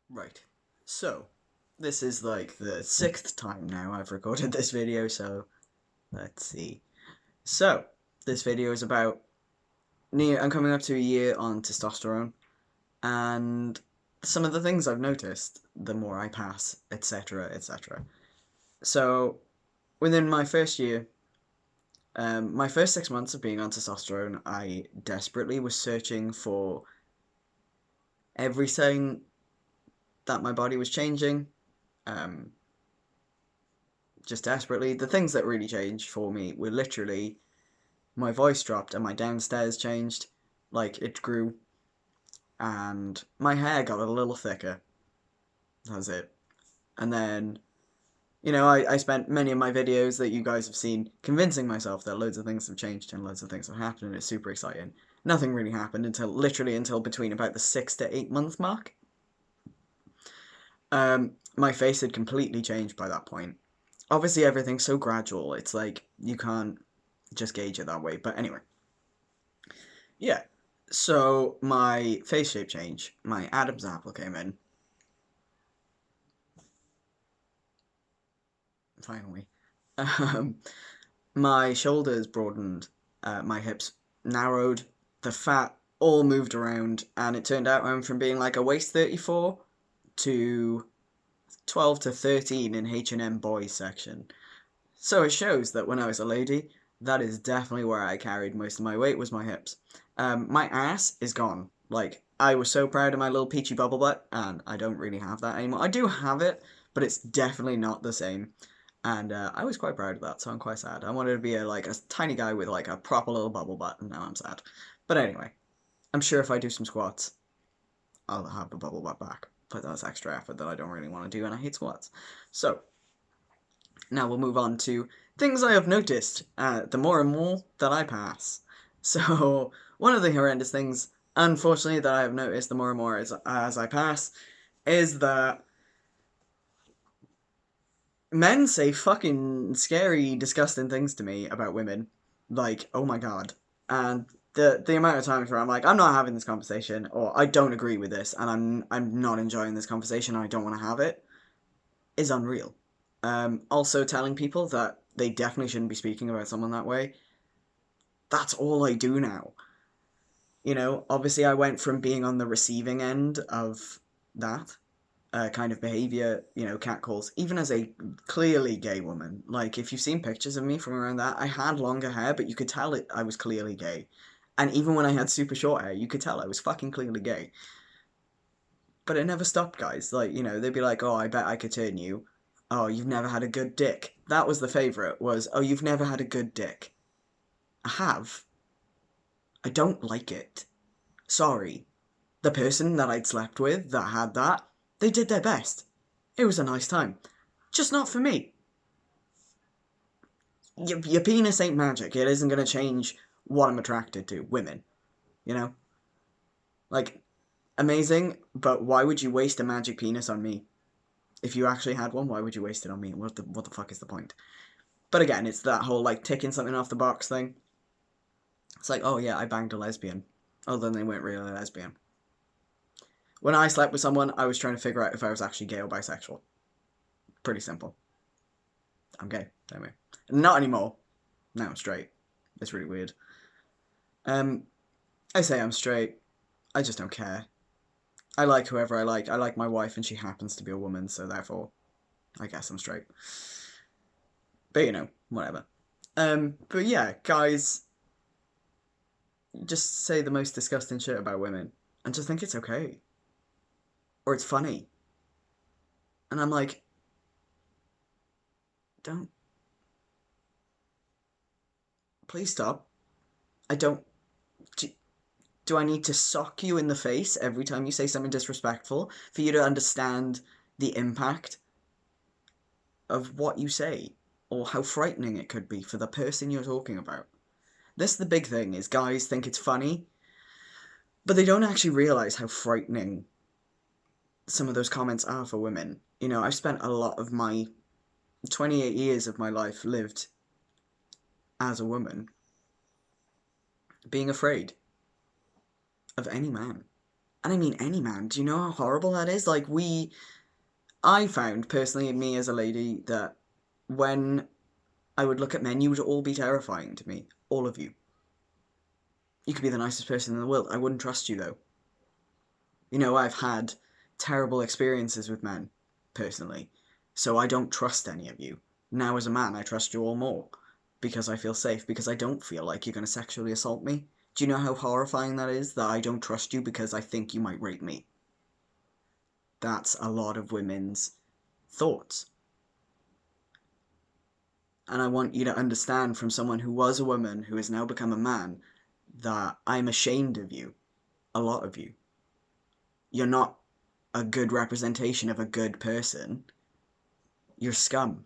Right. So, this is like the sixth time now I've recorded this video, so let's see. So, this video is about I'm coming up to a year on testosterone, and some of the things I've noticed the more I pass, etc., etc. So, within my first year, my first 6 months of being on testosterone, I desperately was searching for everything that my body was changing. Um, just desperately. The things that really changed for me were literally my voice dropped and my downstairs changed, like it grew, and my hair got a little thicker. That was it. And then, I spent many of my videos that you guys have seen convincing myself that loads of things have changed and loads of things have happened and it's super exciting. Nothing really happened until between about the 6 to 8 month mark. My face had completely changed by that point. Obviously, everything's so gradual. It's like you can't just gauge it that way. But anyway, yeah. So my face shape change, my Adam's apple came in finally. Um, my shoulders broadened, my hips narrowed, the fat all moved around, and it turned out I went from being like a waist 34 to 12 to 13 in H&M boys section. So it shows that when I was a lady, that is definitely where I carried most of my weight was my hips. My ass is gone. Like, I was so proud of my little peachy bubble butt, and I don't really have that anymore. I do have it, but it's definitely not the same. And I was quite proud of that, so I'm quite sad. I wanted to be a tiny guy with like a proper little bubble butt, and now I'm sad. But anyway, I'm sure if I do some squats, I'll have the bubble butt back. But that's extra effort that I don't really want to do, and I hate squats. So now we'll move on to things I have noticed the more and more that I pass. So, one of the horrendous things, unfortunately, that I have noticed the more and more as I pass is that men say fucking scary, disgusting things to me about women. Like, oh my god. And the amount of times where I'm like, I'm not having this conversation, or I don't agree with this, and I'm not enjoying this conversation, and I don't want to have it, is unreal. Also, telling people that they definitely shouldn't be speaking about someone that way. That's all I do now. Obviously, I went from being on the receiving end of that kind of behavior, catcalls, even as a clearly gay woman. Like, if you've seen pictures of me from around that, I had longer hair, but you could tell I was clearly gay. And even when I had super short hair, you could tell I was fucking clearly gay. But it never stopped, guys. Like, they'd be like, oh, I bet I could turn you. Oh, you've never had a good dick. That was the favourite, was, oh, you've never had a good dick. I have. I don't like it. Sorry. The person that I'd slept with that had that, they did their best. It was a nice time. Just not for me. Your penis ain't magic. It isn't going to change what I'm attracted to. Women. You know? Like, amazing, but why would you waste a magic penis on me? If you actually had one, why would you waste it on me? What the fuck is the point? But again, it's that whole like ticking something off the box thing. It's like, oh yeah, I banged a lesbian. Oh, then they weren't really a lesbian. When I slept with someone, I was trying to figure out if I was actually gay or bisexual. Pretty simple. I'm gay. Anyway, not anymore. Now I'm straight. It's really weird. Um, I say I'm straight. I just don't care. I like whoever I like. I like my wife, and she happens to be a woman, so therefore, I guess I'm straight. But whatever. But yeah, guys, just say the most disgusting shit about women, and just think it's okay, or it's funny. And I'm like, don't, please stop. I don't. Do, do I need to sock you in the face every time you say something disrespectful for you to understand the impact of what you say or how frightening it could be for the person you're talking about? This is the big thing is guys think it's funny, but they don't actually realize how frightening some of those comments are for women. I've spent a lot of my 28 years of my life lived as a woman being afraid of any man. And I mean any man. Do you know how horrible that is? Like, I found, personally, me as a lady, that when I would look at men, you would all be terrifying to me. All of you. You could be the nicest person in the world. I wouldn't trust you, though. You know, I've had terrible experiences with men, personally. So I don't trust any of you. Now, as a man, I trust you all more. Because I feel safe. Because I don't feel like you're going to sexually assault me. Do you know how horrifying that is? That I don't trust you because I think you might rape me. That's a lot of women's thoughts. And I want you to understand, from someone who was a woman who has now become a man, that I'm ashamed of you. A lot of you. You're not a good representation of a good person. You're scum.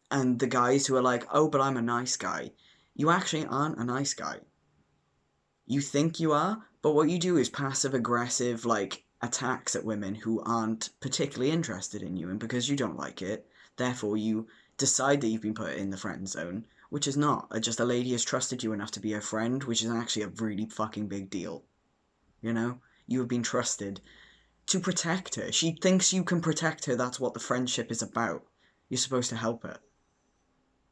And the guys who are like, oh, but I'm a nice guy. You actually aren't a nice guy. You think you are, but what you do is passive aggressive, like, attacks at women who aren't particularly interested in you, and because you don't like it, therefore you decide that you've been put in the friend zone, which is not. Just a lady has trusted you enough to be her friend, which is actually a really fucking big deal. You know? You have been trusted to protect her. She thinks you can protect her, that's what the friendship is about. You're supposed to help her.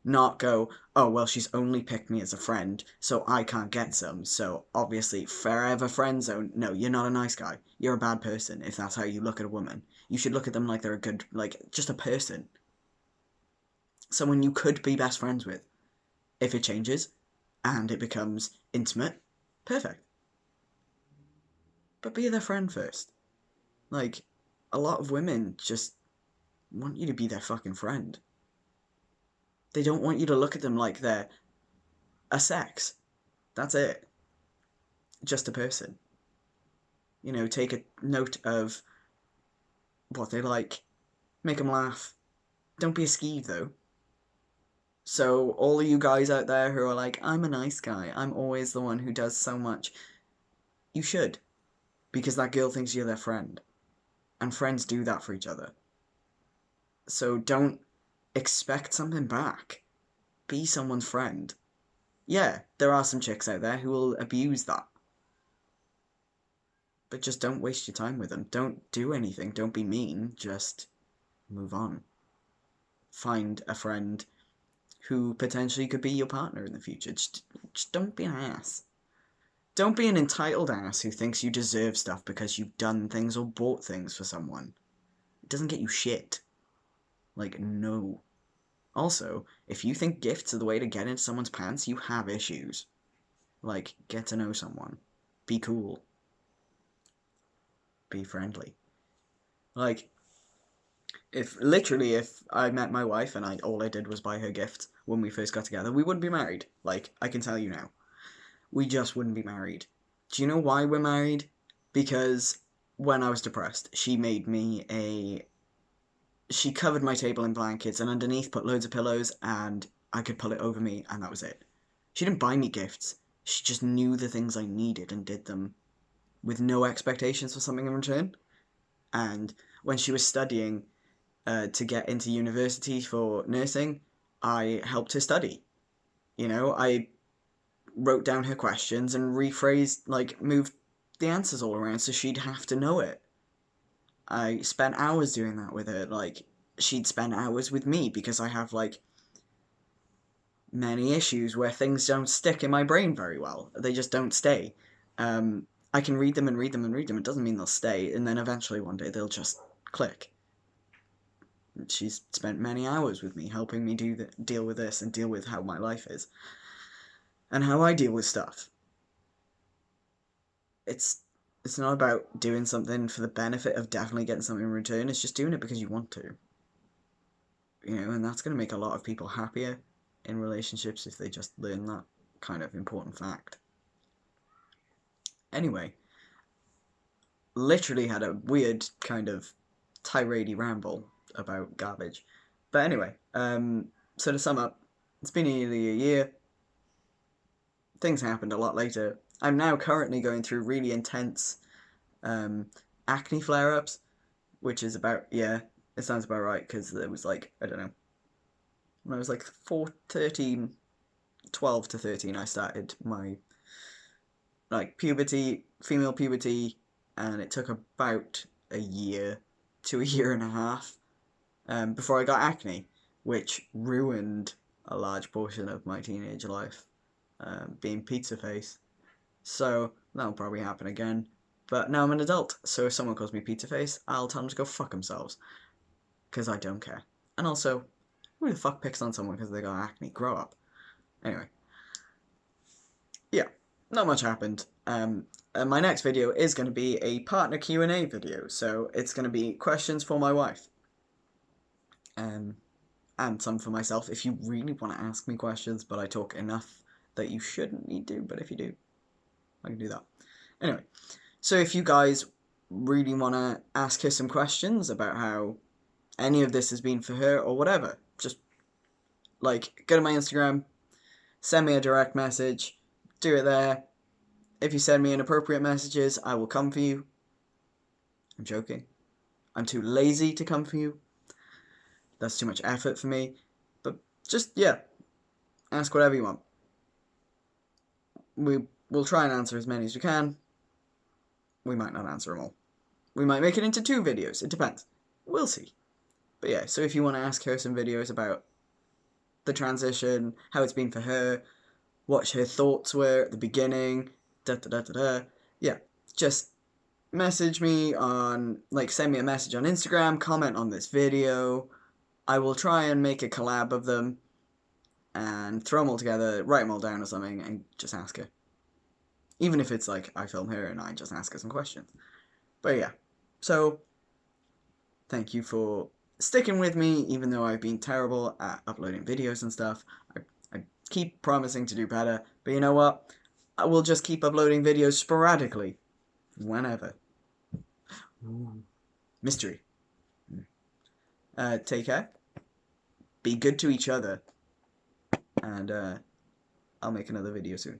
Not go, oh, well, she's only picked me as a friend, so I can't get some, so obviously forever friend zone. No, you're not a nice guy. You're a bad person if that's how you look at a woman. You should look at them like they're a good, like, just a person. Someone you could be best friends with. If it changes, and it becomes intimate, perfect. But be their friend first. Like, a lot of women just want you to be their fucking friend. They don't want you to look at them like they're a sex. That's it. Just a person. You know, take a note of what they like. Make them laugh. Don't be a skeeve, though. So, all of you guys out there who are like, I'm a nice guy, I'm always the one who does so much, you should. Because that girl thinks you're their friend. And friends do that for each other. So, don't expect something back. Be someone's friend. Yeah, there are some chicks out there who will abuse that. But just don't waste your time with them. Don't do anything. Don't be mean. Just move on. Find a friend who potentially could be your partner in the future. Just don't be an ass. Don't be an entitled ass who thinks you deserve stuff because you've done things or bought things for someone. It doesn't get you shit. Like, no. Also, if you think gifts are the way to get into someone's pants, you have issues. Like, get to know someone. Be cool. Be friendly. Like, if I met my wife and all I did was buy her gifts when we first got together, we wouldn't be married. Like, I can tell you now. We just wouldn't be married. Do you know why we're married? Because when I was depressed, she covered my table in blankets and underneath put loads of pillows and I could pull it over me and that was it. She didn't buy me gifts. She just knew the things I needed and did them with no expectations for something in return. And when she was studying to get into university for nursing, I helped her study. You know, I wrote down her questions and rephrased, like, moved the answers all around so she'd have to know it. I spent hours doing that with her. Like, she'd spend hours with me because I have, like, many issues where things don't stick in my brain very well. They just don't stay. I can read them and read them and read them. It doesn't mean they'll stay, and then eventually one day they'll just click. She's spent many hours with me helping me deal with this and deal with how my life is. And how I deal with stuff. It's not about doing something for the benefit of definitely getting something in return. It's just doing it because you want to. You know, and that's going to make a lot of people happier in relationships if they just learn that kind of important fact. Anyway, literally had a weird kind of tirade ramble about garbage. But anyway, so to sum up, it's been nearly a year. Things happened a lot later. I'm now currently going through really intense acne flare-ups, which is about, yeah, it sounds about right, because it was like, I don't know, when I was like 12 to 13, I started my, like, female puberty, and it took about a year to a year and a half before I got acne, which ruined a large portion of my teenage life, being pizza face. So that'll probably happen again. But now I'm an adult, so if someone calls me pizza face, I'll tell them to go fuck themselves. Because I don't care. And also, who the fuck picks on someone because they got acne? Grow up. Anyway. Yeah, not much happened. My next video is going to be a partner Q&A video, so it's going to be questions for my wife. And some for myself if you really want to ask me questions, but I talk enough that you shouldn't need to, but if you do, I can do that. Anyway, so if you guys really want to ask her some questions about how any of this has been for her or whatever, just like go to my Instagram, send me a direct message, do it there. If you send me inappropriate messages, I will come for you. I'm joking. I'm too lazy to come for you. That's too much effort for me. But just, yeah, ask whatever you want. We'll try and answer as many as we can. We might not answer them all. We might make it into 2 videos. It depends. We'll see. But yeah, so if you want to ask her some videos about the transition, how it's been for her, what her thoughts were at the beginning, yeah, just message me on, send me a message on Instagram, comment on this video. I will try and make a collab of them and throw them all together, write them all down or something, and just ask her. Even if it's like I film her and I just ask her some questions. But yeah, so thank you for sticking with me, even though I've been terrible at uploading videos and stuff. I keep promising to do better, but you know what? I will just keep uploading videos sporadically, whenever. Ooh. Mystery. Take care. Be good to each other. And I'll make another video soon.